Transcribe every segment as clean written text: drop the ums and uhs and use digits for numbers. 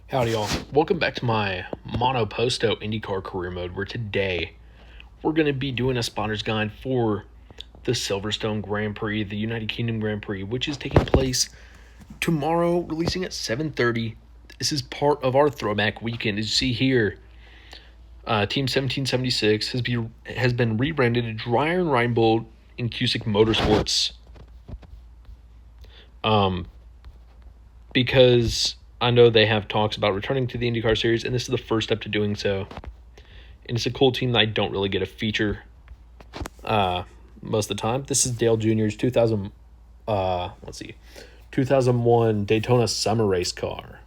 Howdy y'all, welcome back to my Monoposto Indycar career mode, where today we're going to be doing a sponsors guide for the Silverstone Grand Prix, the United Kingdom Grand Prix, which is taking place tomorrow, releasing at 7:30. This is part of our Throwback weekend. As you see here, Team 1776 has been rebranded to Dreyer and Reinbold in Cusick Motorsports. Because I know they have talks about returning to the IndyCar series, and this is the first step to doing so. And it's a cool team that I don't really get a feature most of the time. This is Dale Jr.'s 2001 Daytona Summer Race car.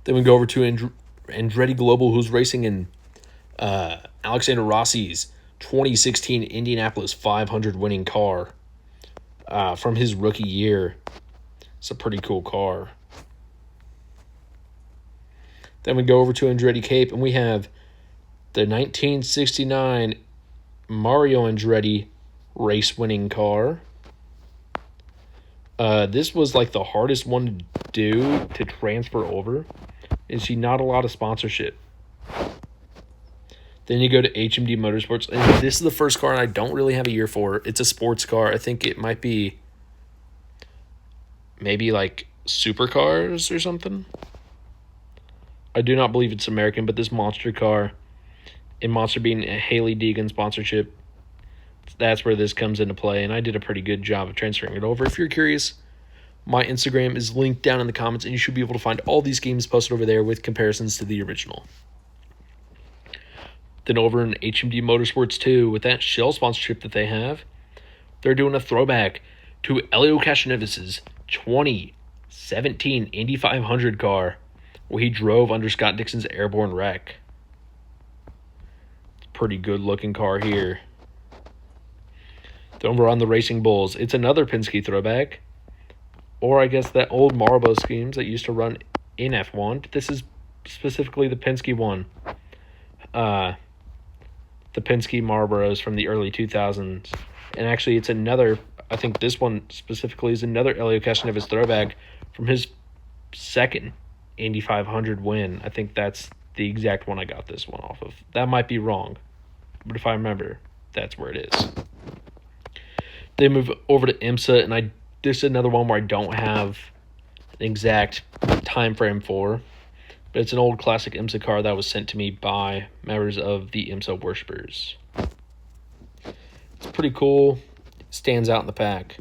Then we go over to Andretti Global, who's racing in Alexander Rossi's 2016 Indianapolis 500 winning car from his rookie year. It's a pretty cool car. Then we go over to Andretti Cape, and we have the 1969 Mario Andretti race-winning car. This was like the hardest one to do to transfer over. You see not a lot of sponsorship. Then you go to HMD Motorsports, and this is the first car I don't really have a year for. It's a sports car. I think it might be maybe like supercars or something. I do not believe it's American, but this Monster car, and Monster being a Haley Deegan sponsorship, that's where this comes into play, and I did a pretty good job of transferring it over. If you're curious, my Instagram is linked down in the comments, and you should be able to find all these games posted over there with comparisons to the original. Then over in HMD Motorsports 2, with that Shell sponsorship that they have, they're doing a throwback to Elio Castroneves' 2017 Indy 500 car, where he drove under Scott Dixon's airborne wreck. Pretty good looking car here. Then we're on the Racing Bulls. It's another Penske throwback, or I guess that old Marlboro schemes that used to run in F1. This is specifically the Penske one. The Penske Marlboros from the early 2000s. And actually, it's another, I think this one specifically is another Elio Castroneves throwback from his second Indy 500 win. I think that's the exact one I got this one off of. That might be wrong, but if I remember, that's where it is. They move over to IMSA, and this is another one where I don't have an exact time frame for, but it's an old classic IMSA car that was sent to me by members of the IMSA worshipers. It's pretty cool. It stands out in the pack.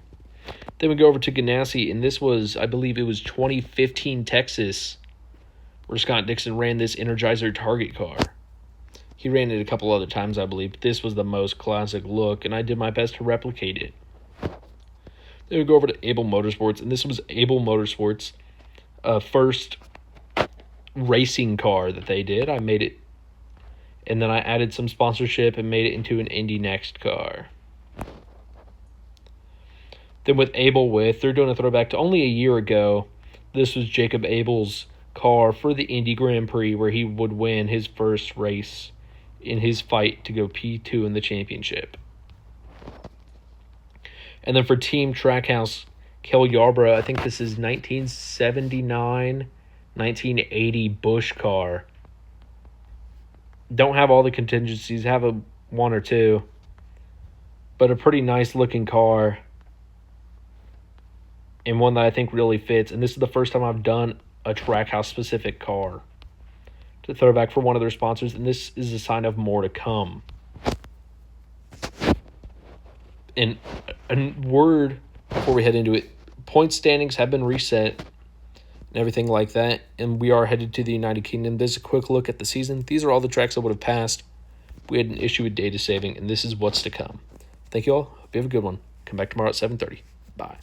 Then we go over to Ganassi, and this was, I believe it was 2015 Texas, where Scott Dixon ran this Energizer Target car. He ran it a couple other times, I believe, but this was the most classic look, and I did my best to replicate it. Then we go over to Able Motorsports, and this was Able Motorsports' first racing car that they did. I made it, and then I added some sponsorship and made it into an Indy Next car. Then with Able they're doing a throwback to only a year ago. This was Jacob Abel's car for the Indy Grand Prix, where he would win his first race in his fight to go P2 in the championship. And then for Team Trackhouse, Kel Yarborough, I think this is 1979, 1980 Busch car. Don't have all the contingencies, have one or two, but a pretty nice looking car, and one that I think really fits. And this is the first time I've done a Trackhouse specific car to throw back for one of their sponsors, and this is a sign of more to come. And a word before we head into it: point standings have been reset and everything like that, and we are headed to the United Kingdom. This is a quick look at the season. These are all the tracks that would have passed. We had an issue with data saving, and this is what's to come. Thank you all. Hope you have a good one. Come back tomorrow at 7:30. Bye.